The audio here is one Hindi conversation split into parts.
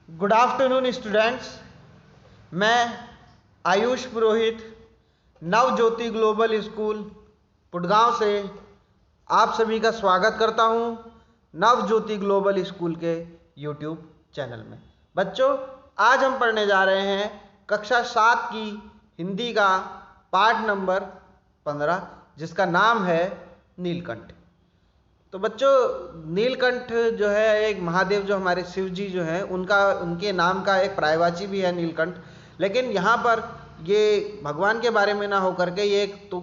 Good afternoon students. मैं आयुष पुरोहित नव ज्योति ग्लोबल स्कूल पुटगांव से आप सभी का स्वागत करता हूं नव ज्योति ग्लोबल स्कूल के यूट्यूब चैनल में। बच्चों, आज हम पढ़ने जा रहे हैं कक्षा 7 की हिंदी का पाठ नंबर 15, जिसका नाम है नीलकंठ। तो बच्चों, नीलकंठ जो है एक महादेव, जो हमारे शिव जी जो हैं, उनके नाम का एक पर्यायवाची भी है नीलकंठ। लेकिन यहाँ पर ये भगवान के बारे में ना होकर के ये एक तो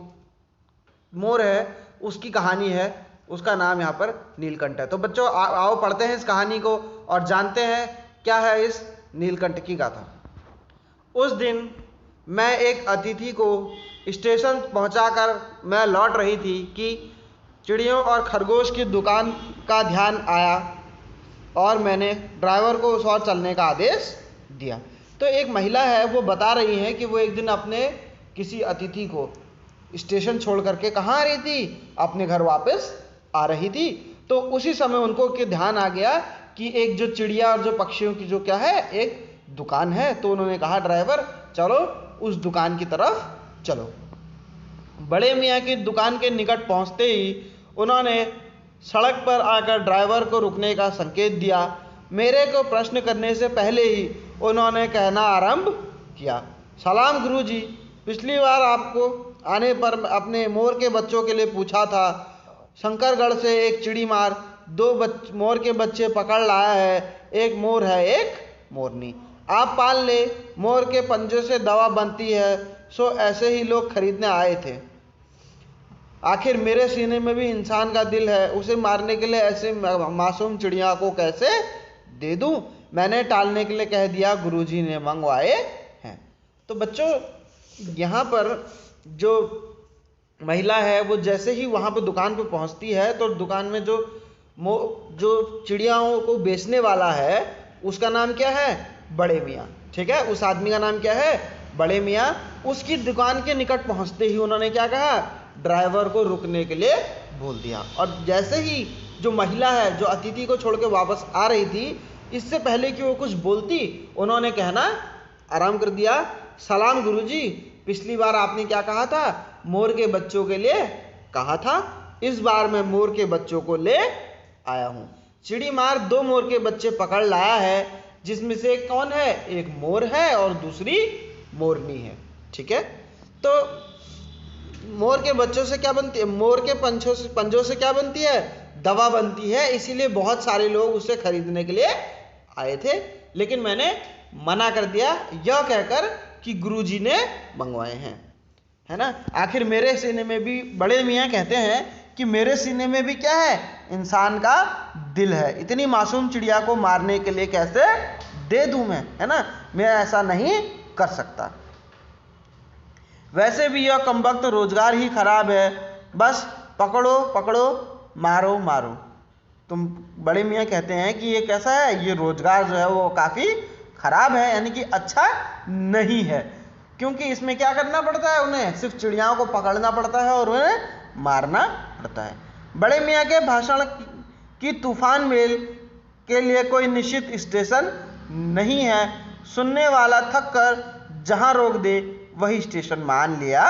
मोर है, उसकी कहानी है, उसका नाम यहाँ पर नीलकंठ है। तो बच्चों, आओ पढ़ते हैं इस कहानी को और जानते हैं क्या है इस नीलकंठ की गाथा। उस दिन मैं एक अतिथि को स्टेशन पहुंचाकर मैं लौट रही थी कि चिड़ियों और खरगोश की दुकान का ध्यान आया और मैंने ड्राइवर को उस ओर चलने का आदेश दिया। तो एक महिला है, वो बता रही है कि वो एक दिन अपने किसी अतिथि को स्टेशन छोड़ करके कहाँ आ रही थी, अपने घर वापस आ रही थी। तो उसी समय उनको के ध्यान आ गया कि एक जो चिड़िया और जो पक्षियों की जो क्या है, एक दुकान है। तो उन्होंने कहा, ड्राइवर चलो उस दुकान की तरफ चलो। बड़े मियाँ की दुकान के निकट पहुंचते ही उन्होंने सड़क पर आकर ड्राइवर को रुकने का संकेत दिया। मेरे को प्रश्न करने से पहले ही उन्होंने कहना आरंभ किया, सलाम गुरुजी, पिछली बार आपको आने पर अपने मोर के बच्चों के लिए पूछा था। शंकरगढ़ से एक चिड़ी मार 2 मोर के बच्चे पकड़ लाया है, एक मोर है एक मोरनी। आप पाल ले, मोर के पंजे से दवा बनती है, सो ऐसे ही लोग खरीदने आए थे। आखिर मेरे सीने में भी इंसान का दिल है, उसे मारने के लिए ऐसे मासूम चिड़िया को कैसे दे दूं? मैंने टालने के लिए कह दिया, गुरुजी ने मंगवाए हैं। तो बच्चों, यहाँ पर जो महिला है वो जैसे ही वहाँ पर दुकान पर पहुँचती है तो दुकान में जो चिड़ियाओं को बेचने वाला है उसका नाम क्या है, बड़े मियाँ। ठीक है, उस आदमी का नाम क्या है, बड़े मियाँ। उसकी दुकान के निकट पहुँचते ही उन्होंने क्या कहा, ड्राइवर को रुकने के लिए बोल दिया। और जैसे ही जो महिला है, जो अतिथि को छोड़ के वापस आ रही थी, इससे पहले कि वो कुछ बोलती, उन्होंने कहना आरंभ कर दिया, सलाम गुरुजी, पिछली बार आपने क्या कहा था, मोर के बच्चों के लिए कहा था। इस बार मैं मोर के बच्चों को ले आया हूँ। चिड़ी मार 2 मोर के बच्चे पकड़ लाया है, जिसमें से एक कौन है, एक मोर है और दूसरी मोरनी है। ठीक है, तो मोर के बच्चों से क्या बनती है, मोर के पंजों से क्या बनती है, दवा बनती है। इसीलिए बहुत सारे लोग उसे खरीदने के लिए आए थे, लेकिन मैंने मना कर दिया, यह कहकर कि गुरुजी ने मंगवाए हैं, है ना। आखिर मेरे सीने में भी, बड़े मियाँ कहते हैं कि मेरे सीने में भी क्या है, इंसान का दिल है। इतनी मासूम चिड़िया को मारने के लिए कैसे दे दूं मैं, है ना, मैं ऐसा नहीं कर सकता। वैसे भी यह कमबख्त रोजगार ही खराब है, बस पकड़ो पकड़ो, मारो मारो। तुम बड़े मियाँ कहते हैं कि ये कैसा है, ये रोजगार जो है वो काफ़ी खराब है, यानी कि अच्छा नहीं है, क्योंकि इसमें क्या करना पड़ता है, उन्हें सिर्फ चिड़ियाओं को पकड़ना पड़ता है और उन्हें मारना पड़ता है। बड़े मियाँ के भाषण की तूफान मेल के लिए कोई निश्चित स्टेशन नहीं है, सुनने वाला थक कर जहाँ रोक दे वही स्टेशन मान लिया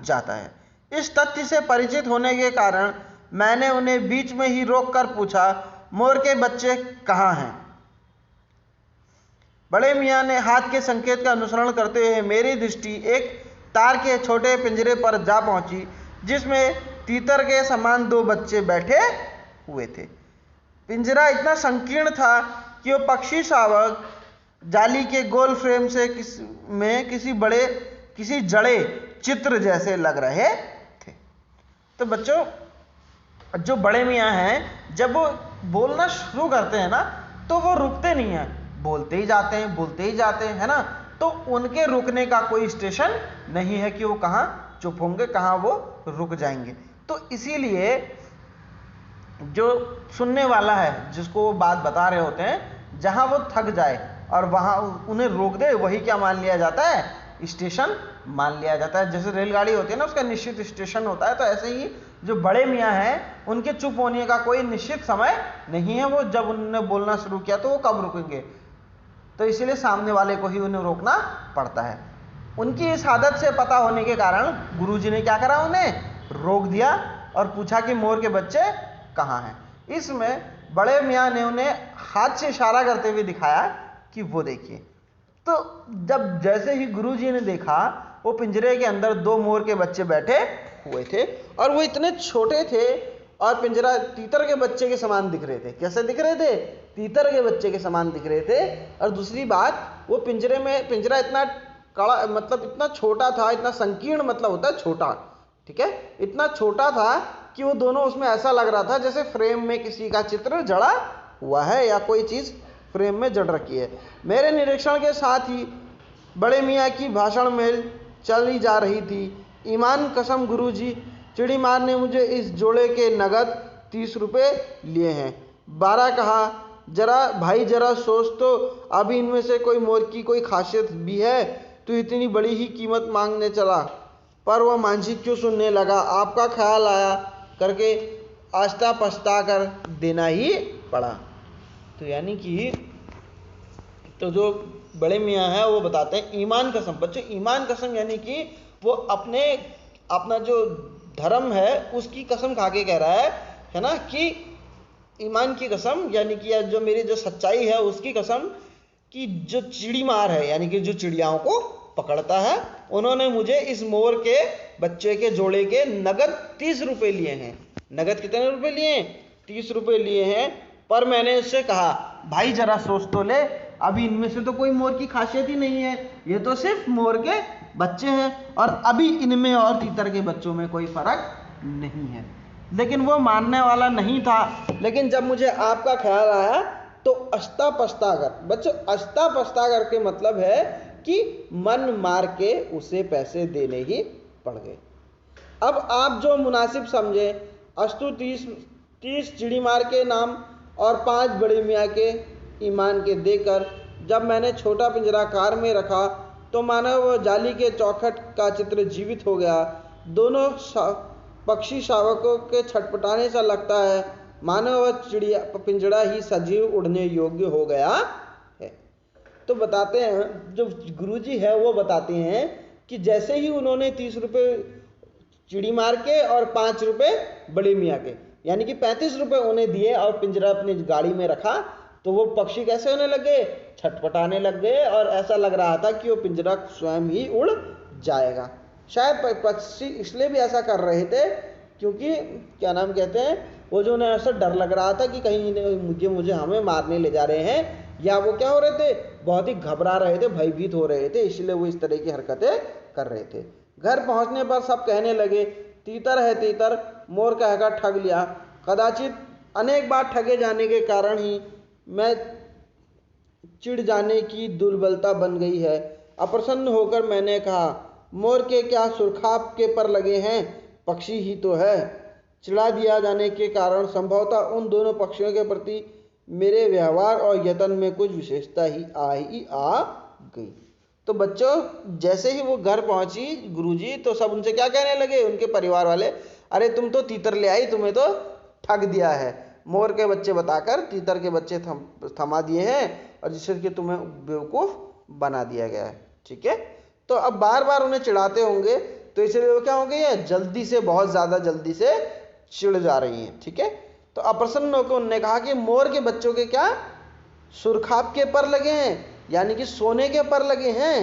जाता है। इस तथ्य से परिचित होने के कारण मैंने उन्हें बीच में ही रोककर पूछा, मोर के बच्चे कहाँ हैं? बड़े मियाँ ने हाथ के संकेत का अनुसरण करते हुए मेरी दृष्टि एक तार के छोटे पिंजरे पर जा पहुंची, जिसमें तीतर के समान 2 बच्चे बैठे हुए थे। पिंजरा इतना संकीर्ण था कि वो पक्षी शावक जाली के गोल फ्रेम से किसी जड़े चित्र जैसे लग रहे थे। तो बच्चों, जो बड़े मियाँ हैं, जब वो बोलना शुरू करते हैं ना, तो वो रुकते नहीं हैं, बोलते ही जाते हैं, बोलते ही जाते हैं, है ना। तो उनके रुकने का कोई स्टेशन नहीं है कि वो कहाँ चुप होंगे, कहाँ वो रुक जाएंगे। तो इसीलिए जो सुनने वाला है, जिसको वो बात बता रहे होते हैं, जहाँ वो थक जाए और वहाँ उन्हें रोक दे, वही क्या मान लिया जाता है, स्टेशन मान लिया जाता है। जैसे रेलगाड़ी होती है ना, उसका निश्चित स्टेशन होता है, तो ऐसे ही जो बड़े मियाँ हैं, उनके चुप होने का कोई निश्चित समय नहीं है। वो जब उन्होंने बोलना शुरू किया तो वो कब रुकेंगे, तो इसीलिए सामने वाले को ही उन्हें रोकना पड़ता है। उनकी इस आदत से पता होने के कारण गुरुजी ने क्या करा, उन्हें रोक दिया और पूछा कि मोर के बच्चे कहाँ हैं। इसमें बड़े मियाँ ने उन्हें हाथ से इशारा करते हुए दिखाया कि वो देखिए। तो जब जैसे ही गुरुजी ने देखा, वो पिंजरे के अंदर 2 मोर के बच्चे बैठे हुए थे और वो इतने छोटे थे और पिंजरा तीतर के बच्चे के समान दिख रहे थे। कैसे दिख रहे थे? तीतर के बच्चे के समान दिख रहे थे। और दूसरी बात, वो पिंजरा इतना कड़ा, मतलब इतना छोटा था, इतना संकीर्ण मतलब होता है छोटा, ठीक है, इतना छोटा था कि वो दोनों उसमें ऐसा लग रहा था जैसे फ्रेम में किसी का चित्र जड़ा हुआ है या कोई चीज़ फ्रेम में जड़ रखी है। मेरे निरीक्षण के साथ ही बड़े मियाँ की भाषण मेल चली जा रही थी। ईमान कसम गुरुजी, चिड़ीमार ने मुझे इस जोड़े के नगद 30 रुपये लिए हैं। 12 कहा, जरा सोच तो, अभी इनमें से कोई मोर की कोई खासियत भी है तो इतनी बड़ी ही कीमत मांगने चला। पर वह मांझी क्यों सुनने लगा। आपका ख्याल आया करके आस्ता पछता कर देना ही पड़ा। तो यानी कि तो जो बड़े मियाँ हैं वो बताते हैं ईमान कसम। बच्चों, ईमान कसम यानी कि वो अपना जो धर्म है उसकी कसम खा के कह रहा है ना, कि ईमान की कसम यानी कि जो मेरी जो सच्चाई है उसकी कसम, कि जो चिड़ीमार है यानी कि जो चिड़ियाओं को पकड़ता है, उन्होंने मुझे इस मोर के बच्चे के जोड़े के नगद 30 रुपये लिए हैं। नगद कितने रुपए लिए हैं? 30 रुपये लिए हैं। पर मैंने उससे कहा, भाई जरा सोच तो ले, अभी इनमें से तो कोई मोर की खासियत ही नहीं है, ये तो सिर्फ मोर के बच्चे हैं और अभी इनमें और तीतर के बच्चों में कोई फर्क नहीं है। लेकिन वो मानने वाला नहीं था। लेकिन जब मुझे आपका ख्याल आया तो अस्ता पछता कर, बच्चों अस्ता पछता कर के मतलब है कि मन मार के उसे पैसे देने ही पड़ गए। अब आप जो मुनासिब समझे, अस्तु 30 चिड़ीमार के नाम और 5 बड़े मियाँ के ईमान के देकर जब मैंने छोटा पिंजरा कार में रखा तो मानो वह जाली के चौखट का चित्र जीवित हो गया। दोनों पक्षी शावकों के छटपटाने सा लगता है, मानो वह पिंजरा ही सजीव उड़ने योग्य हो गया है। तो बताते हैं, जो गुरुजी है वो बताते हैं कि जैसे ही उन्होंने 30 रुपये चिड़ीमार के और 5 रुपये बड़े मियाँ के यानी कि 35 रुपये उन्हें दिए और पिंजरा अपनी गाड़ी में रखा, तो वो पक्षी कैसे होने लगे? छटपटाने लग गए और ऐसा लग रहा था कि वो पिंजरा स्वयं ही उड़ जाएगा। शायद पक्षी इसलिए भी ऐसा कर रहे थे क्योंकि क्या नाम कहते हैं, वो जो उन्हें ऐसा डर लग रहा था कि कहीं मुझे हमें मारने ले जा रहे हैं, या वो क्या हो रहे थे, बहुत ही घबरा रहे थे, भयभीत हो रहे थे, इसलिए वो इस तरह की हरकतें कर रहे थे। घर पहुंचने पर सब कहने लगे, तीतर है तीतर, मोर कहकर ठग लिया। कदाचित अनेक बार ठगे जाने के कारण ही मैं चिढ़ जाने की दुर्बलता बन गई है। अप्रसन्न होकर मैंने कहा, मोर के क्या सुरखाप के पर लगे हैं, पक्षी ही तो है। चिढ़ा दिया जाने के कारण संभवतः उन दोनों पक्षियों के प्रति मेरे व्यवहार और यत्न में कुछ विशेषता ही आ गई। तो बच्चों, जैसे ही वो घर पहुंची गुरुजी, तो सब उनसे क्या कहने लगे, उनके परिवार वाले, अरे तुम तो तीतर ले आई, तुम्हें तो ठग दिया है, मोर के बच्चे बताकर तीतर के बच्चे थमा दिए हैं और जिससे कि तुम्हें बेवकूफ़ बना दिया गया है। ठीक है, तो अब बार बार उन्हें चिढ़ाते होंगे, तो इसलिए वो क्या हो गई है, जल्दी से, बहुत ज़्यादा जल्दी से चिढ़ जा रही हैं। ठीक है, तो अप्रसन्न होकर उन्होंने कहा कि मोर के बच्चों के क्या सुरखाप के पर लगे हैं, यानी कि सोने के पर लगे हैं।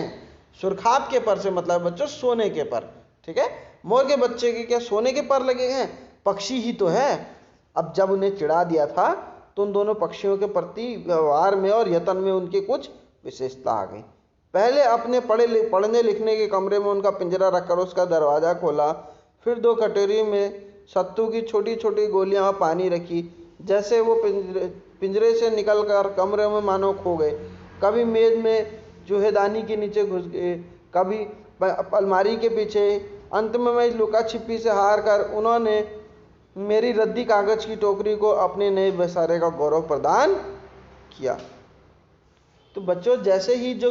सुरखाप के पर से मतलब बच्चों सोने के पर। ठीक है, मोर के बच्चे के क्या सोने के पर लगे हैं, पक्षी ही तो है। अब जब उन्हें चिढ़ा दिया था तो उन दोनों पक्षियों के प्रति व्यवहार में और यत्न में उनकी कुछ विशेषता आ गई। पहले अपने पढ़ने लिखने के कमरे में उनका पिंजरा रखकर उसका दरवाज़ा खोला, फिर 2 कटोरी में सत्तू की छोटी छोटी गोलियां और पानी रखी। जैसे वो पिंजरे से निकलकर कमरे में मानो खो गए। कभी मेज में चूहेदानी के नीचे घुस गए, कभी अलमारी के पीछे। अंत में मैं लुका छिपी से हार कर उन्होंने मेरी रद्दी कागज की टोकरी को अपने नए बसारे का गौरव प्रदान किया। तो बच्चों, जैसे ही जो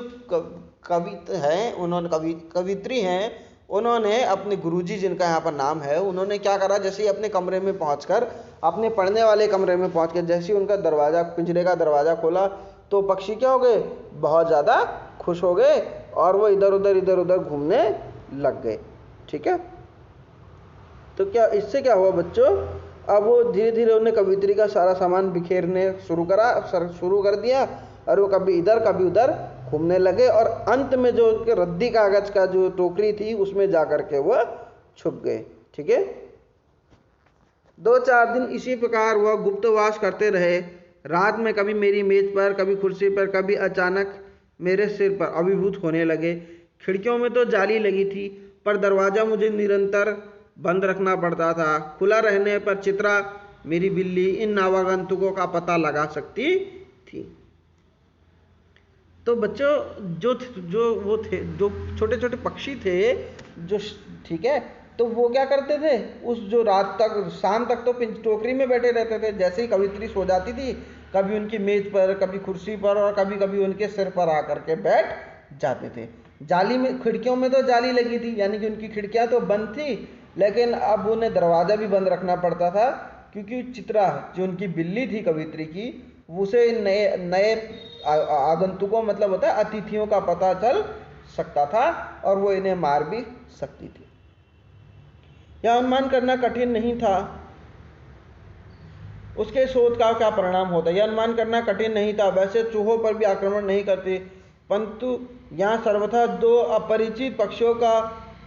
कवि हैं, उन्होंने कवित्री हैं, उन्होंने अपने गुरुजी, जिनका यहाँ पर नाम है, उन्होंने क्या करा, जैसे ही अपने कमरे में पहुंचकर, अपने पढ़ने वाले कमरे में पहुंचकर जैसे ही उनका दरवाज़ा, पिंजरे का दरवाज़ा खोला, तो पक्षी क्या हो गए, बहुत ज़्यादा खुश हो गए और वो इधर उधर घूमने लग गए। ठीक है, तो क्या इससे क्या हुआ बच्चों, अब वो धीरे धीरे उन्हें कवित्री का सारा सामान बिखेरने शुरू कर दिया और वो कभी इधर कभी उधर घूमने लगे और अंत में जो रद्दी कागज का जो टोकरी थी उसमें जाकर के वो छुप गए। ठीक है, 2-4 दिन इसी प्रकार वह गुप्तवास करते रहे। रात में कभी मेरी मेज पर, कभी कुर्सी पर, कभी अचानक मेरे सिर पर अभिभूत होने लगे। खिड़कियों में तो जाली लगी थी पर दरवाज़ा मुझे निरंतर बंद रखना पड़ता था। खुला रहने पर चित्रा, मेरी बिल्ली, इन नवागंतुकों का पता लगा सकती थी। तो बच्चों जो छोटे छोटे पक्षी थे जो, ठीक है, तो वो क्या करते थे, उस जो रात तक, शाम तक तो टोकरी में बैठे रहते थे। जैसे ही कवित्री सो जाती थी, कभी उनकी मेज पर, कभी कुर्सी पर और कभी कभी उनके सिर पर आकर के बैठ जाते थे। जाली में, खिड़कियों में तो जाली लगी थी, यानी कि उनकी खिड़कियां तो बंद थी, लेकिन अब उन्हें दरवाज़ा भी बंद रखना पड़ता था क्योंकि चित्रा, जो उनकी बिल्ली थी कवित्री की, उसे नए आगंतुकों, मतलब होता है अतिथियों का पता चल सकता था और वो इन्हें मार भी सकती थी। यह अनुमान करना कठिन नहीं था उसके शोध का क्या परिणाम होता। यह अनुमान करना कठिन नहीं था। वैसे चूहों पर भी आक्रमण नहीं करती, परंतु यहाँ सर्वथा 2 अपरिचित पक्षियों का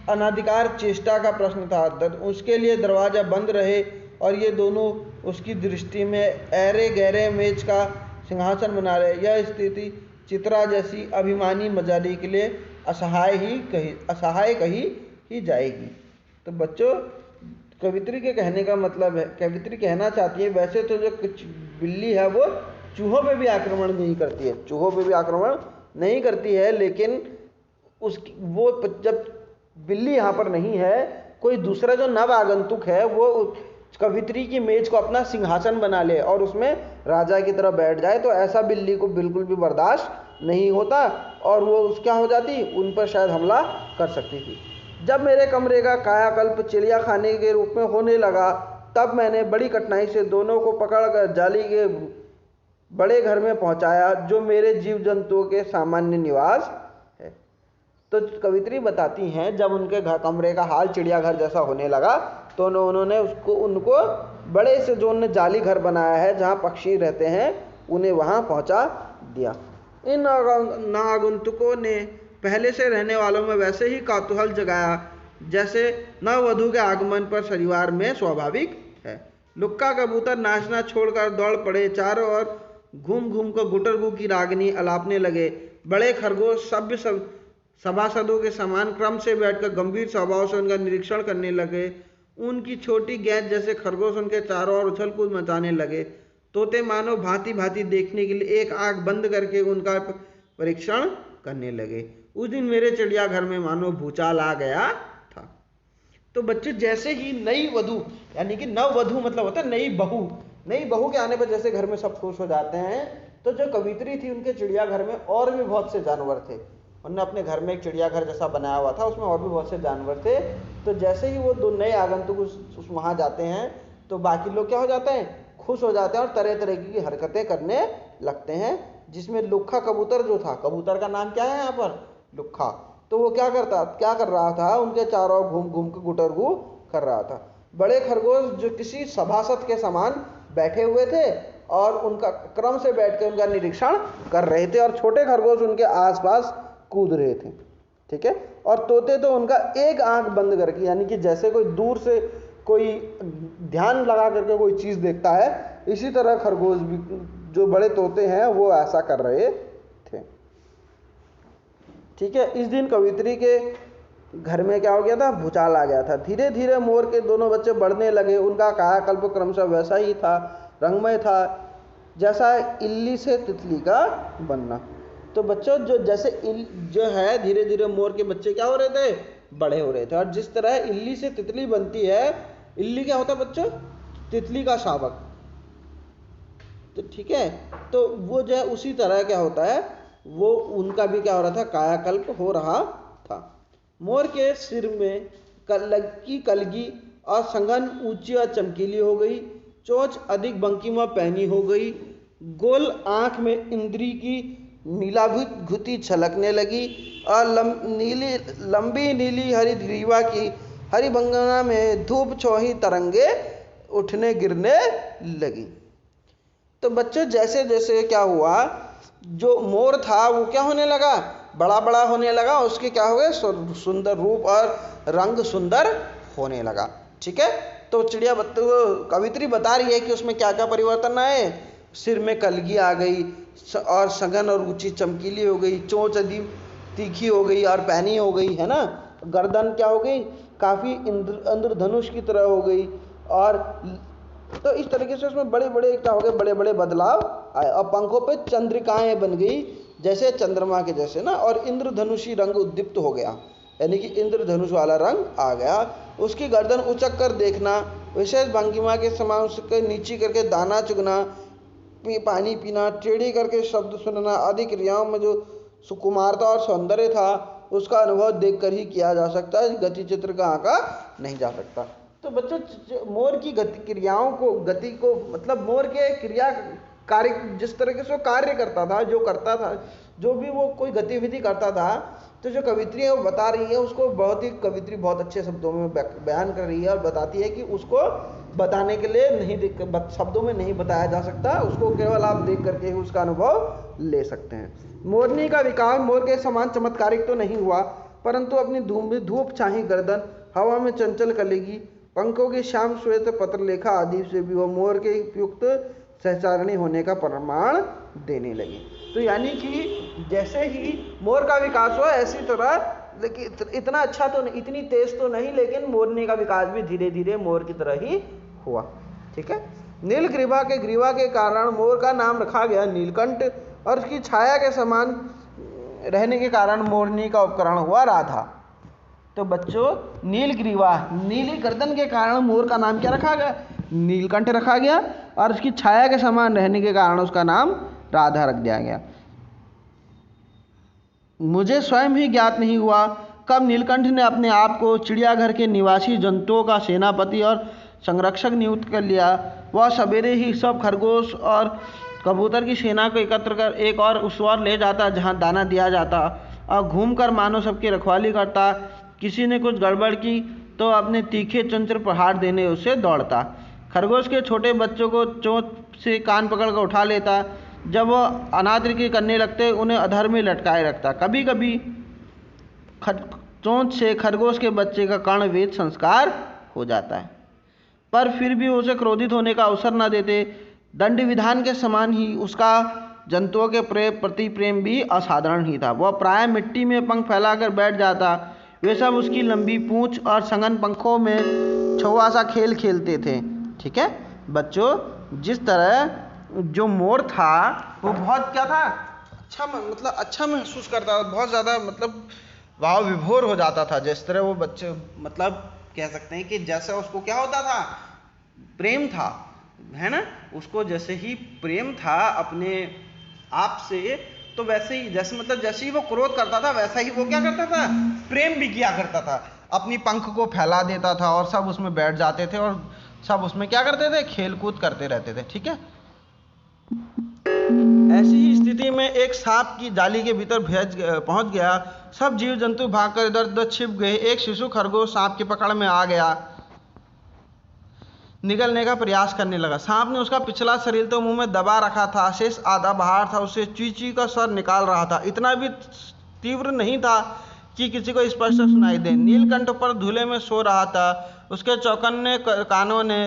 अनाधिकार चेष्टा का प्रश्न था। उसके लिए दरवाज़ा बंद रहे और ये दोनों उसकी दृष्टि में ऐरे गहरे मेज का सिंहासन बना रहे। यह स्थिति चित्रा जैसी अभिमानी मजाली के लिए असहाय कही ही जाएगी। तो बच्चों, कवित्री के कहने का मतलब है, कवित्री कहना चाहती है वैसे तो जो बिल्ली है वो चूहों पे भी आक्रमण नहीं करती है, चूहों पे भी आक्रमण नहीं करती है, लेकिन उसकी वो जब बिल्ली यहाँ पर नहीं है, कोई दूसरा जो नव आगंतुक है वो कवित्री की मेज को अपना सिंहासन बना ले और उसमें राजा की तरह बैठ जाए, तो ऐसा बिल्ली को बिल्कुल भी बर्दाश्त नहीं होता और वो क्या हो जाती, उन पर शायद हमला कर सकती थी। जब मेरे कमरे का कायाकल्प चिड़िया खाने के रूप में होने लगा, तब मैंने बड़ी कठिनाई से दोनों को पकड़कर जाली के बड़े घर में पहुंचाया जो मेरे जीव जंतुओं के सामान्य निवास है। तो कवित्री बताती हैं जब उनके कमरे का हाल चिड़ियाघर जैसा होने लगा तो उन्होंने उनको बड़े से जो उन्होंने जाली घर बनाया है जहाँ पक्षी रहते हैं उन्हें वहाँ पहुँचा दिया। इन आगंतुकों ने पहले से रहने वालों में वैसे ही कौतूहल जगाया जैसे नववधू के आगमन पर परिवार में स्वाभाविक है। लुक्का कबूतर नाचना छोड़कर दौड़ पड़े, चारों ओर घूम घूम कर गुटरगू की रागनी अलापने लगे। बड़े खरगोश सभ्य सभासदों के समान क्रम से बैठकर गंभीर स्वभाव से उनका निरीक्षण करने लगे। उनकी छोटी गेंद जैसे खरगोश उनके चारों ओर उछल कूद मचाने लगे। तोते मानो भांति भांति देखने के लिए एक आंख बंद करके उनका परीक्षण करने लगे। उस दिन मेरे चिड़ियाघर में मानो भूचाल आ गया था। तो बच्चे, जैसे ही नई वधू, यानी कि नववधू मतलब होता है नई बहू के आने पर जैसे घर में सब खुश हो जाते हैं, तो जो कवित्री थी उनके चिड़ियाघर में और भी बहुत से जानवर थे। उन्होंने अपने घर में एक चिड़ियाघर जैसा बनाया हुआ था, उसमें और भी बहुत से जानवर थे। तो जैसे ही वो 2 नए आगंतुक वहाँ जाते हैं तो बाकी लोग क्या हो जाते हैं, खुश हो जाते हैं और तरह तरह की हरकतें करने लगते हैं। जिसमें लुक्खा कबूतर जो था, कबूतर का नाम क्या है यहाँ पर, लुक्खा, तो वो क्या कर रहा था, उनके चारों घूम घूम के गुटरगू कर रहा था। बड़े खरगोश जो किसी सभासद के समान बैठे हुए थे और उनका क्रम से बैठ कर उनका निरीक्षण कर रहे थे और छोटे खरगोश उनके आसपास कूद रहे थे। ठीक है, और तोते तो उनका एक आंख बंद करके, यानी कि जैसे कोई दूर से कोई ध्यान लगा करके कोई चीज देखता है, इसी तरह खरगोश भी, जो बड़े तोते हैं, वो ऐसा कर रहे थे। ठीक है, इस दिन कवित्री के घर में क्या हो गया था, भूचाल आ गया था। धीरे धीरे मोर के दोनों बच्चे बढ़ने लगे। उनका कायाकल्प क्रमशः वैसा ही था, रंगमय था जैसा इल्ली से तितली का बनना। तो बच्चों, जो है धीरे धीरे मोर के बच्चे क्या हो रहे थे, बड़े हो रहे थे। और जिस तरह इल्ली से तितली बनती है, इल्ली क्या होता है बच्चों, तितली का शावक। तो ठीक है, तो वो जो है उसी तरह क्या होता है, वो उनका भी क्या हो रहा था, कायाकल्प हो रहा था। मोर के सिर में कलगी और संघन ऊंची और चमकीली हो गई, चोंच अधिक बंकिमा पैनी हो गई, गोल आंख में इंद्री की नीलाभुति छलकने लगी और लंबी नीली हरी ग्रीवा की हरी बंगना में धूप छोही तरंगे उठने गिरने लगी। तो बच्चों जैसे जैसे क्या हुआ, जो मोर था वो क्या होने लगा, बड़ा बड़ा होने लगा, उसके क्या हो गए, सुंदर रूप और रंग सुंदर होने लगा। ठीक है, तो चिड़िया कवित्री बता रही है कि उसमें क्या क्या परिवर्तन आए। सिर में कलगी आ गई और सघन और ऊंची चमकीली हो गई, चोंच अजीब तीखी हो गई और पैनी हो गई, है ना। गर्दन क्या हो गई, काफ़ी इंद्रधनुष की तरह हो गई। और तो इस तरीके से उसमें बड़े बड़े क्या हो गए, बड़े बड़े बदलाव आए। और पंखों पे चंद्रिकाएं बन गई जैसे चंद्रमा के जैसे ना, और इंद्रधनुषी रंग उद्दीप्त हो गया, यानी कि इंद्रधनुष वाला रंग आ गया। उसकी गर्दन उचक कर देखना, विशेष भंगिमा के समान उसके नीची करके दाना चुगना, पानी पीना, टेढ़ी करके शब्द सुनना आदि क्रियाओं में जो सुकुमारता और सौंदर्य था उसका अनुभव देखकर ही किया जा सकता है, गति चित्र का आंका नहीं जा सकता। तो बच्चों मोर की क्रियाओं को, गति को, मतलब मोर के क्रिया कार्य जिस तरीके से वो कार्य करता था, जो करता था, जो भी वो कोई गतिविधि करता था, तो जो कवित्री है वो बता रही है उसको बहुत ही, कवित्री बहुत अच्छे शब्दों में बयान कर रही है और बताती है कि उसको बताने के लिए नहीं, शब्दों में नहीं बताया जा सकता, उसको केवल आप देख करके ही उसका अनुभव ले सकते हैं। मोरनी का विकास मोर के समान चमत्कारिक तो नहीं हुआ, परंतु अपनी धूप छाही गर्दन, हवा में चंचल कलेगी, पंखों की श्याम श्वेत पत्रलेखा आदि से भी वो मोर के उपयुक्त सहचारणी होने का प्रमाण देने लगे। तो यानी कि जैसे ही मोर का विकास हुआ ऐसी तरह, लेकिन इतना अच्छा तो नहीं, इतनी तेज तो नहीं, लेकिन मोरनी का विकास भी धीरे धीरे मोर की तरह ही हुआ। ठीक है, नीलग्रीवा के कारण मोर का नाम रखा गया नीलकंठ, और उसकी छाया के समान रहने के कारण मोरनी का उपकरण हुआ राधा। तो बच्चों नीलग्रीवा, नीली गर्दन के कारण मोर का नाम क्या रखा गया, नीलकंठ रखा गया, और उसकी छाया के समान रहने के कारण उसका नाम राधा रख दिया गया। मुझे स्वयं ही ज्ञात नहीं हुआ कब नीलकंठ ने अपने आप को चिड़ियाघर के निवासी जंतुओं का सेनापति और संरक्षक नियुक्त कर लिया। वह सवेरे ही सब खरगोश और कबूतर की सेना को एकत्र कर एक और उस ओर ले जाता जहां दाना दिया जाता, और घूमकर मानो सबकी रखवाली करता। किसी ने कुछ गड़बड़ की तो अपने तीखे चंचल प्रहार देने उससे दौड़ता। खरगोश के छोटे बच्चों को चोंच से कान पकड़ कर उठा लेता। जब वह अनादर की करने लगते उन्हें अधर में लटकाए रखता। कभी कभी चोंच से खरगोश के बच्चे का कर्णवेध संस्कार हो जाता है, पर फिर भी उसे क्रोधित होने का अवसर न देते। दंड विधान के समान ही उसका जंतुओं के प्रति प्रेम भी असाधारण ही था। वह प्राय मिट्टी में पंख फैलाकर बैठ जाता। वे सब उसकी लंबी पूंछ और सघन पंखों में छुआ सा खेल खेलते थे। ठीक है बच्चों, जिस तरह जो मोर था वो बहुत क्या था, अच्छा महसूस करता था, बहुत ज़्यादा मतलब भाव विभोर हो जाता था। जिस तरह वो बच्चे मतलब कह सकते हैं कि जैसे उसको क्या होता था, प्रेम था, है ना, उसको जैसे ही प्रेम था अपने आप से, तो वैसे ही जैसे ही वो क्रोध करता था वैसा ही वो क्या करता था, प्रेम भी किया करता था। अपनी पंख को फैला देता था और सब उसमें बैठ जाते थे और सब उसमें क्या करते थे, खेल कूद करते रहते थे। ठीक है, ऐसी ही स्थिति में एक सांप की जाली के भीतर पहुंच गया। सब जीव जंतु भागकर इधर उधर छिप गए। एक शिशु खरगोश सांप की पकड़ में आ गया, निगलने का प्रयास करने लगा। सांप ने उसका पिछला शरीर तो मुंह में दबा रखा था, शेष आधा बाहर था, उससे ची ची का स्वर निकाल रहा था। इतना भी तीव्र नहीं था कि किसी को स्पष्ट सुनाई दे। नीलकंठ पर धूले में सो रहा था। उसके चौकन्ने कानों ने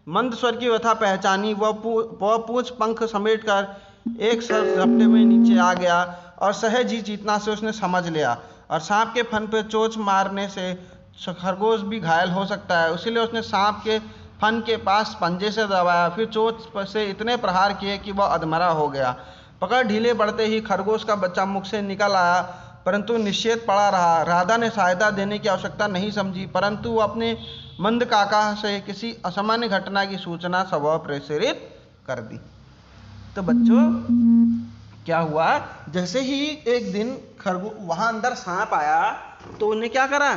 मंद स्वर की व्यथा पहचानी। वह पूंछ पंख समेट कर एक झपटे में नीचे आ गया और सहज ही चेतना से उसने समझ लिया, और सांप के फन पे चोंच मारने से खरगोश भी घायल हो सकता है। इसीलिए उसने सांप के फन के पास पंजे से दबाया, फिर चोंच से इतने प्रहार किए कि वह अधमरा हो गया। पकड़ ढीले बढ़ते ही खरगोश का बच्चा मुख से निकल आया, परंतु निश्चेत पड़ा रहा। राधा ने सहायता देने की आवश्यकता नहीं समझी, परंतु वो अपने मंद काका से किसी असामान्य घटना की सूचना स्वभाव प्रेरित कर दी। तो बच्चों क्या हुआ, जैसे ही एक दिन वहां अंदर सांप आया तो उन्हें क्या करा,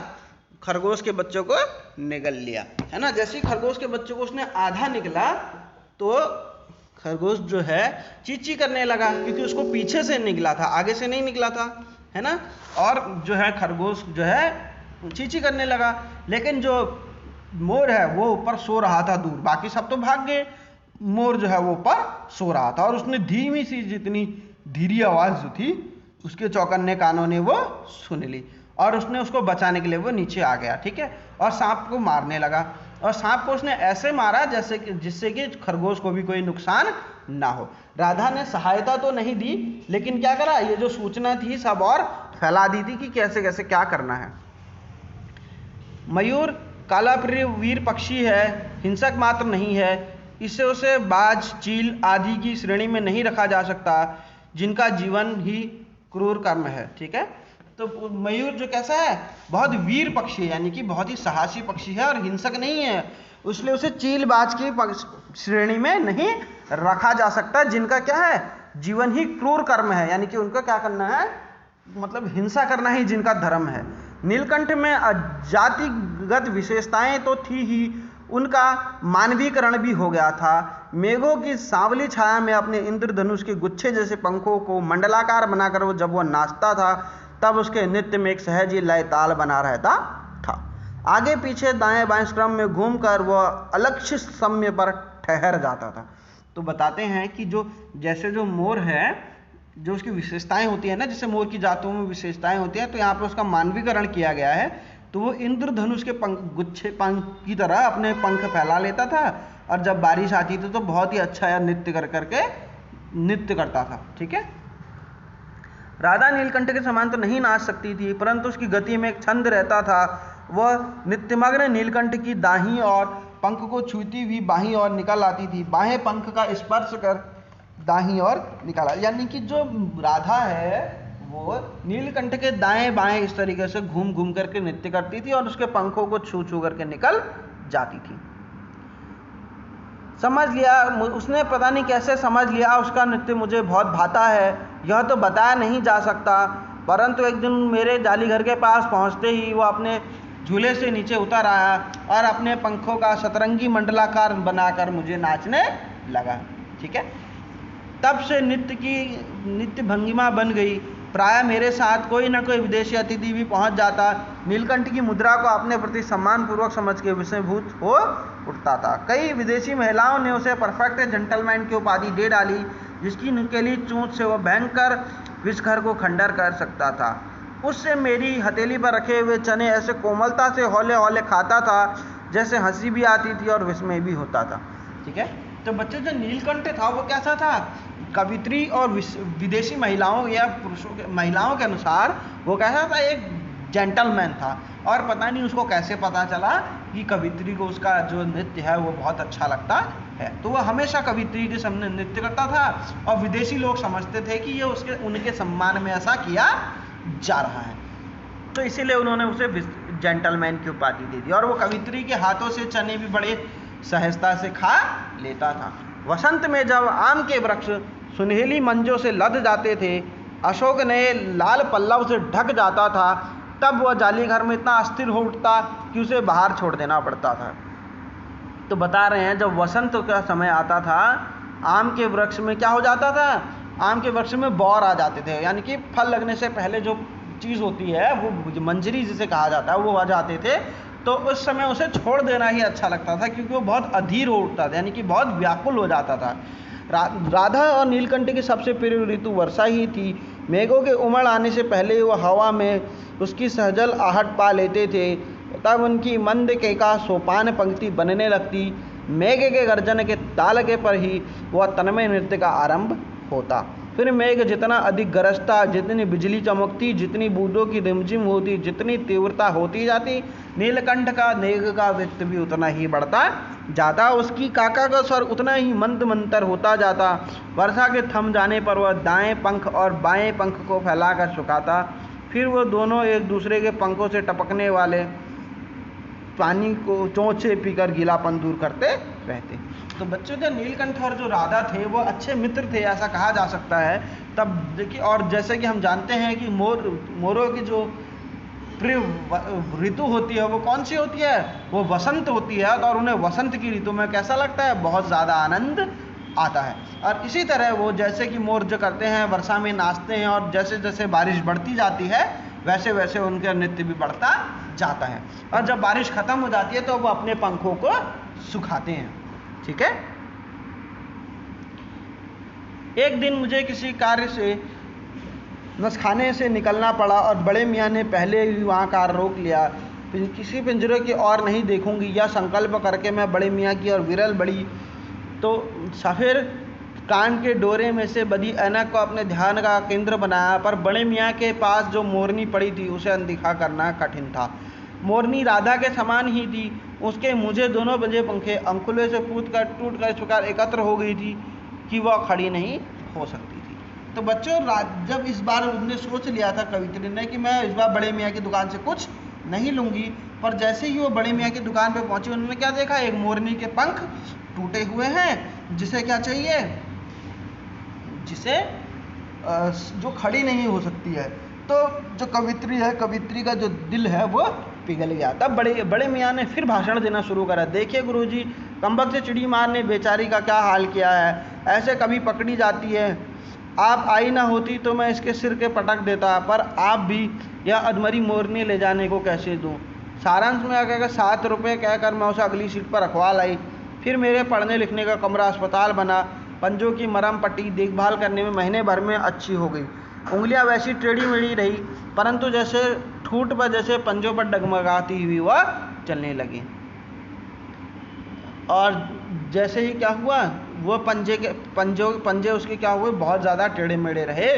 खरगोश के बच्चों को निगल लिया, है ना। जैसे ही खरगोश के बच्चों को उसने आधा निगला तो खरगोश जो है चींची करने लगा, क्योंकि उसको पीछे से निकला था, आगे से नहीं निकला था, है ना। और जो है खरगोश जो है चींची करने लगा, लेकिन जो मोर है वो ऊपर सो रहा था दूर, बाकी सब तो भाग गए, मोर जो है वो ऊपर सो रहा था। और उसने धीमी सी, जितनी धीरी आवाज़ जो थी उसके चौकन्ने कानों ने वो सुन ली, और उसने उसको बचाने के लिए वो नीचे आ गया, ठीक है। और सांप को मारने लगा, और सांप को उसने ऐसे मारा जैसे कि जिससे कि खरगोश को भी कोई नुकसान ना हो। राधा ने सहायता तो नहीं दी, लेकिन क्या करा, ये जो सूचना थी सब और फैला दी थी कि कैसे कैसे क्या करना है। मयूर कालाप्रिय वीर पक्षी है, हिंसक मात्र नहीं है, इसे उसे बाज, चील आदि की श्रेणी में नहीं रखा जा सकता, जिनका जीवन ही क्रूर कर्म है, ठीक है। तो मयूर जो कैसा है, बहुत वीर पक्षी है, यानी कि बहुत ही साहसी पक्षी है और हिंसक नहीं है, इसलिए उसे चील बाज की श्रेणी में नहीं रखा जा सकता, जिनका क्या है, जीवन ही क्रूर कर्म है, यानी कि उनको क्या करना है, मतलब हिंसा करना ही जिनका धर्म है। नीलकंठ में जातिगत विशेषताएं तो थी ही, उनका मानवीकरण भी हो गया था। मेघों की सांवली छाया में अपने इंद्रधनुष के गुच्छे जैसे पंखों को मंडलाकार बनाकर वो जब वो नाचता था, तब उसके नृत्य में एक सहज लय ताल बना रहता था। आगे पीछे दाएं बाएं क्रम में घूमकर वह अलक्ष्य समय पर ठहर जाता था। तो बताते हैं कि जो जैसे जो मोर है, जो उसकी विशेषताएं होती है ना, जैसे मोर की जातों में विशेषताएं होती हैं, तो यहाँ पर उसका मानवीकरण किया गया है। तो वो इंद्रधनुष के गुच्छे पंख की तरह अपने पंख फैला लेता था, और जब बारिश आती थी तो बहुत ही अच्छा नृत्य करके नृत्य करता था, ठीक है। राधा नीलकंठ के समान तो नहीं नाच सकती थी, परंतु उसकी गति में एक छंद रहता था। वह नित्यमग्न नीलकंठ की दाहिनी और पंख को छूती हुई बाहीं और निकल आती थी, बाहें पंख का स्पर्श कर दाहिनी और निकाला, यानी कि जो राधा है वो नीलकंठ के दाएं बाएं इस तरीके से घूम घूम करके नृत्य करती थी, और उसके पंखों को छू छू करके निकल जाती थी। समझ लिया, उसने पता नहीं कैसे समझ लिया, उसका नृत्य मुझे बहुत भाता है, यह तो बताया नहीं जा सकता। परंतु एक दिन मेरे जाली घर के पास पहुंचते ही वो अपने झूले से नीचे उतर आया और अपने पंखों का सतरंगी मंडलाकार बनाकर मुझे नाचने लगा, ठीक है। तब से नित्य भंगिमा बन गई। प्राय मेरे साथ कोई ना कोई विदेशी अतिथि भी पहुंच जाता, नीलकंठ की मुद्रा को अपने प्रति सम्मानपूर्वक समझ के विषयभूत हो उठता था। कई विदेशी महिलाओं ने उसे परफेक्ट जेंटलमैन की उपाधि दे डाली, जिसकी नुकीली चोंच से वह भयंकर विषघर को खंडर कर सकता था। उससे मेरी हथेली पर रखे हुए चने ऐसे कोमलता से हौले हौले खाता था जैसे हंसी भी आती थी और विस्मय भी होता था, ठीक है। तो बच्चे, जो नीलकंठ था वो कैसा था, कवित्री और विदेशी महिलाओं या महिलाओं के अनुसार वो कैसा था, एक जेंटलमैन था। और पता नहीं उसको कैसे पता चला कि कवित्री को उसका जो नृत्य है वो बहुत अच्छा लगता है, तो वह हमेशा कवित्री के सामने नृत्य करता था, और विदेशी लोग समझते थे कि ये उनके सम्मान में ऐसा किया जा रहा है, तो इसीलिए उन्होंने उसे जेंटलमैन की उपाधि दे दी। और वो कवित्री के हाथों से चने भी बड़े सहजता से खा लेता था। वसंत में जब आम के वृक्ष सुनहली मंजों से लद जाते थे, अशोक नए लाल पल्लव से ढक जाता था, तब वह जाली घर में इतना अस्थिर हो उठता कि उसे बाहर छोड़ देना पड़ता था। तो बता रहे हैं, जब वसंत का समय आता था, आम के वृक्ष में क्या हो जाता था, आम के वृक्ष में बौर आ जाते थे, यानी कि फल लगने से पहले जो चीज़ होती है वो मंजरी जिसे कहा जाता है, वो आ जाते थे। तो उस समय उसे छोड़ देना ही अच्छा लगता था, क्योंकि वो बहुत अधीर हो उठता था, यानी कि बहुत व्याकुल हो जाता था। राधा और नीलकंठ की सबसे प्रिय ऋतु वर्षा ही थी। मेघों के उमड़ आने से पहले वो हवा में उसकी सहजल आहट पा लेते थे, तब उनकी मंद केका सोपान पंक्ति बनने लगती। मेघ के गर्जन के ताल के पर ही वह तन्मय नृत्य का आरंभ होता। फिर मेघ जितना अधिक गरजता, जितनी बिजली चमकती, जितनी बूंदों की रिमझिम होती, जितनी तीव्रता होती जाती, नीलकंठ का मेघ का व्यक्त भी उतना ही बढ़ता जाता, उसकी काका का स्वर उतना ही मंद मंतर होता जाता। वर्षा के थम जाने पर वह दाएं पंख और बाएं पंख को फैलाकर सुखाता, फिर वो दोनों एक दूसरे के पंखों से टपकने वाले पानी को चोंच से पीकर गीलापन दूर करते रहते। तो बच्चों, जो नीलकंठ और जो राधा थे वो अच्छे मित्र थे, ऐसा कहा जा सकता है। तब देखिए, और जैसे कि हम जानते हैं कि मोरों की जो प्रिय ऋतु होती है वो कौन सी होती है, वो वसंत होती है। और उन्हें वसंत की ऋतु में कैसा लगता है, बहुत ज़्यादा आनंद आता है। और इसी तरह वो जैसे कि मोर जो करते हैं, वर्षा में नाचते हैं, और जैसे जैसे बारिश बढ़ती जाती है वैसे वैसे उनका नृत्य भी बढ़ता जाता है। और जब बारिश खत्म हो जाती है तो वो अपने पंखों को सुखाते हैं। ठीक है। एक दिन मुझे किसी कार्य से नसखाने से निकलना पड़ा और बड़े मियाँ ने पहले ही वहाँ कार रोक लिया। किसी पिंजरे की ओर नहीं देखूंगी, यह संकल्प करके मैं बड़े मियाँ की ओर विरल बड़ी तो सफ़ेद कान के डोरे में से बधी ऐनक को अपने ध्यान का केंद्र बनाया, पर बड़े मियाँ के पास जो मोरनी पड़ी थी उसे अनदेखा करना कठिन था। मोरनी राधा के समान ही थी। उसके मुझे दोनों बजे पंखे अंकुलों से टूट कर इस प्रकार एकत्र हो गई थी कि वह खड़ी नहीं हो सकती थी। तो बच्चों, जब इस बार उसने सोच लिया था कवित्री ने कि मैं इस बार बड़े मियाँ की दुकान से कुछ नहीं लूँगी, पर जैसे ही वो बड़े मियाँ की दुकान पे पहुँची उन्होंने क्या देखा, एक मोरनी के पंख टूटे हुए हैं, जिसे क्या चाहिए, जिसे जो खड़ी नहीं हो सकती है। तो जो कवित्री है, कवित्री का जो दिल है वो पिघल गया। तब बड़े मियाँ ने फिर भाषण देना शुरू करा। देखिए गुरुजी, कमबख्त से चिड़ी मार ने बेचारी का क्या हाल किया है, ऐसे कभी पकड़ी जाती है। आप आई ना होती तो मैं इसके सिर के पटक देता, पर आप भी यह अधमरी मोरनी ले जाने को कैसे दूं। सारांश में कहकर 7 रुपये कहकर मैं उसे अगली सीट पर रखवा लाई। फिर मेरे पढ़ने लिखने का कमरा अस्पताल बना। पंजों की मरहम पट्टी देखभाल करने में महीने भर में अच्छी हो गई। उंगलियां वैसी टेढ़ी मेढ़ी रही, परंतु जैसे ठूठ पर जैसे पंजों पर डगमगाती हुई वह चलने लगी। और जैसे ही क्या हुआ, वो पंजे उसके क्या हुए, बहुत ज़्यादा टेढ़े मेढ़े रहे।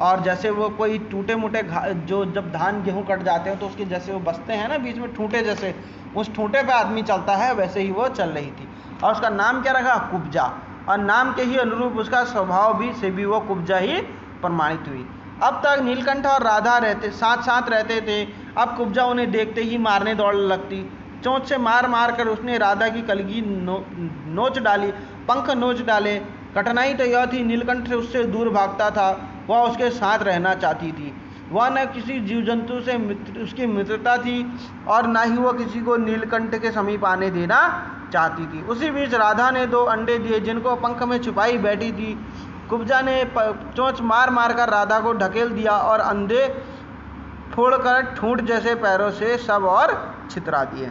और जैसे वो कोई टूटे मोटे जो जब धान गेहूँ कट जाते हैं तो उसके जैसे वो बसते हैं ना बीच में ठूंठे जैसे, उस ठूंठे पे आदमी चलता है वैसे ही वो चल रही थी। और उसका नाम क्या रखा, कुब्जा। और नाम के ही अनुरूप उसका स्वभाव भी से भी वो कुब्जा ही प्रमाणित हुई। अब तक नीलकंठ और राधा साथ साथ रहते थे। अब कुब्जा उन्हें देखते ही मारने दौड़ लगती। चोंच से मार मार कर उसने राधा की कलगी नोच डाली, पंख नोच डाले। कठिनाई तो यह थी, नीलकंठ से उससे दूर भागता था, वह उसके साथ रहना चाहती थी। वह न किसी जीव जंतु से उसकी मित्रता थी और न ही वह किसी को नीलकंठ के समीप आने देना चाहती थी। उसी बीच राधा ने 2 अंडे दिए जिनको पंख में छुपाई बैठी थी। कुब्जा ने चोंच मार मार कर राधा को ढकेल दिया और अंडे फोड़कर ठूंठ जैसे पैरों से सब और छितरा दिए।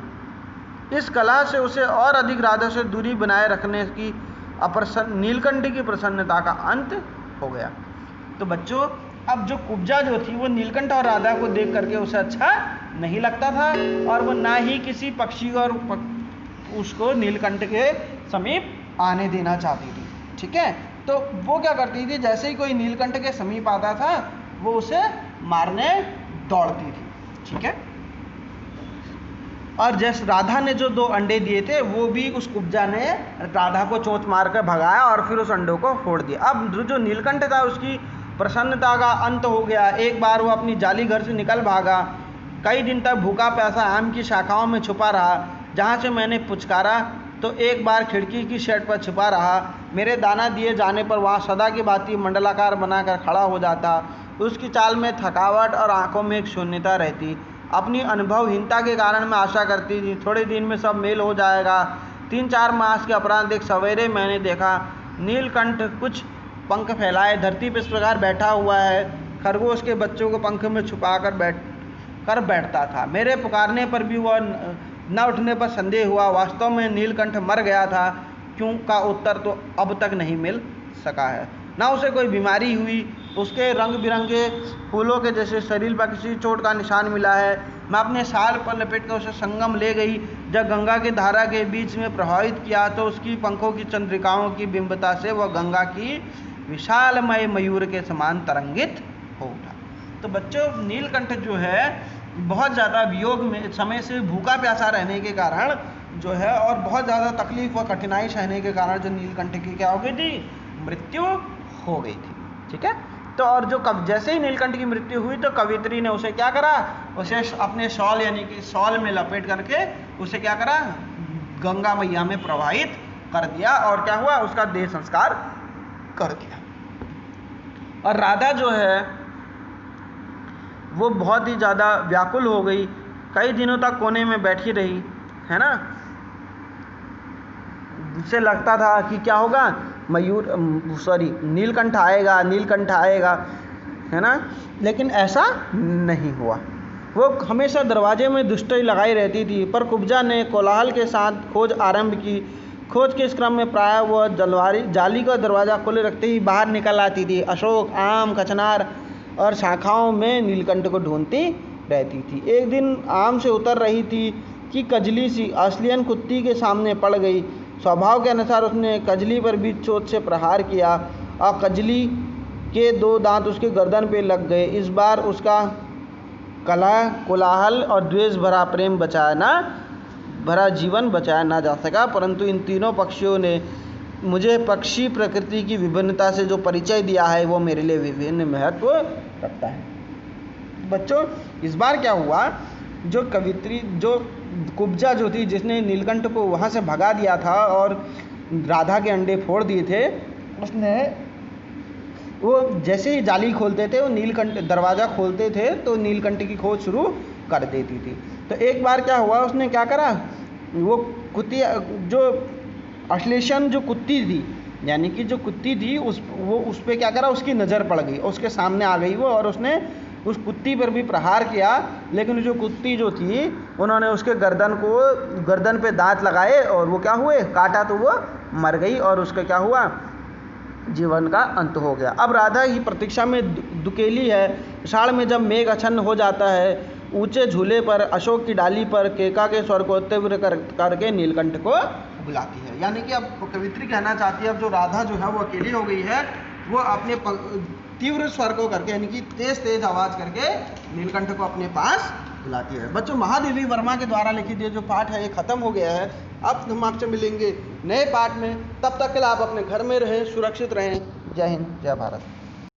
इस कला से उसे और अधिक राधा से दूरी बनाए रखने की नीलकंठ की प्रसन्नता का अंत हो गया। तो बच्चों, अब जो कुब्जा जो थी वो नीलकंठ और राधा को देख करके उसे अच्छा नहीं लगता था और वो ना ही किसी पक्षी और उसको नीलकंठ के समीप आने देना चाहती थी। ठीक है। तो वो क्या करती थी, जैसे ही कोई नीलकंठ के समीप आता था वो उसे मारने दौड़ती थी। ठीक है। और जैसे राधा ने जो 2 अंडे दिए थे वो भी उस कुब्जा ने राधा को चोंच मार कर भगाया और फिर उस अंडों को फोड़ दिया। अब जो नीलकंठ था उसकी प्रसन्नता का अंत हो गया। एक बार वो अपनी जाली घर से निकल भागा। कई दिन तक भूखा प्यासा आम की शाखाओं में छुपा रहा। जहाँ से मैंने पुचकारा तो एक बार खिड़की की शेड पर छुपा रहा। मेरे दाना दिए जाने पर वहाँ सदा की भांति मंडलाकार बनाकर खड़ा हो जाता। उसकी चाल में थकावट और आंखों में एक शून्यता रहती। अपनी अनुभवहीनता के कारण मैं आशा करती थी थोड़े दिन में सब मेल हो जाएगा। 3-4 मास के अपरांत एक सवेरे मैंने देखा नीलकंठ कुछ पंख फैलाए धरती पर इस प्रकार बैठा हुआ है। खरगोश के बच्चों को पंख में छुपा कर बैठता था। मेरे पुकारने पर भी वह न उठने पर संदेह हुआ। वास्तव में नीलकंठ मर गया था, क्यों का उत्तर तो अब तक नहीं मिल सका है। ना उसे कोई बीमारी हुई, उसके रंग बिरंगे फूलों के जैसे शरीर पर किसी चोट का निशान मिला है। मैं अपने साल पर लपेट कर उसे संगम ले गई। जब गंगा की धारा के बीच में प्रभावित किया तो उसकी पंखों की चंद्रिकाओं की बिंबता से वह गंगा की विशालमय मयूर के समान तरंगित हो उठा। तो बच्चों, नीलकंठ जो है बहुत ज़्यादा वियोग में समय से भूखा प्यासा रहने के कारण जो है और बहुत ज़्यादा तकलीफ और कठिनाई सहने के कारण जो नीलकंठ की क्या हो गई थी, मृत्यु हो गई थी। ठीक है। तो और जो जैसे ही नीलकंठ की मृत्यु हुई तो कवित्री ने उसे क्या करा, उसे अपने शॉल यानी कि शॉल में लपेट करके उसे क्या करा, गंगा मैया में प्रवाहित कर दिया और क्या हुआ, उसका देह संस्कार कर दिया। और राधा जो है वो बहुत ही ज़्यादा व्याकुल हो गई। कई दिनों तक कोने में बैठी रही, है ना। उसे लगता था कि क्या होगा नीलकंठ आएगा, नीलकंठ आएगा, है ना। लेकिन ऐसा नहीं हुआ। वो हमेशा दरवाजे में दुष्टि लगाई रहती थी। पर कुब्जा ने कोलाहल के साथ खोज आरंभ की। खोज के इस क्रम में प्रायः वह जाली का दरवाज़ा खुले रखते ही बाहर निकल आती थी। अशोक, आम, कचनार और शाखाओं में नीलकंठ को ढूंढती रहती थी। एक दिन आम से उतर रही थी कि कजली सी ऑस्ट्रेलियन कुत्ती के सामने पड़ गई। स्वभाव के अनुसार उसने कजली पर भी चोट से प्रहार किया और कजली के 2 दांत उसके गर्दन पे लग गए। इस बार उसका कोलाहल और द्वेष भरा जीवन बचाया ना जा सका। परंतु इन तीनों पक्षियों ने मुझे पक्षी प्रकृति की विभिन्नता से जो परिचय दिया है वो मेरे लिए विभिन्न महत्व रखता है। बच्चों, इस बार क्या हुआ, जो कवित्री, जो कुब्जा जो थी, जिसने नीलकंठ को वहाँ से भगा दिया था और राधा के अंडे फोड़ दिए थे, उसने वो जैसे ही जाली खोलते थे, वो नीलकंठ दरवाज़ा खोलते थे तो नीलकंठ की खोज शुरू कर देती थी। तो एक बार क्या हुआ, उसने क्या करा, वो कुत्ती, जो अश्लेषण जो कुत्ती थी, यानी कि जो कुत्ती थी, उस पे क्या करा, उसकी नज़र पड़ गई, उसके सामने आ गई वो, और उसने उस कुत्ती पर भी प्रहार किया। लेकिन जो कुत्ती जो थी, उन्होंने उसके गर्दन पे दांत लगाए और वो क्या हुए, काटा तो वो मर गई और उसका क्या हुआ, जीवन का अंत हो गया। अब राधा ही प्रतीक्षा में दुकेली है। आषाढ़ में जब मेघ आच्छन्न हो जाता है, ऊंचे झूले पर अशोक की डाली पर केका के स्वर को तीव्र करके नीलकंठ को बुलाती है। यानी कि अब कवित्री कहना चाहती है, अब जो राधा जो है वो अकेली हो गई है, वो अपने तीव्र स्वर को करके, यानी कि तेज आवाज करके नीलकंठ को अपने पास बुलाती है। बच्चों, महादेवी वर्मा के द्वारा लिखित ये जो पाठ है ये खत्म हो गया है। अब हम आपसे मिलेंगे नए पाठ में। तब तक के लिए आप अपने घर में रहें, सुरक्षित रहें। जय हिंद, जय भारत।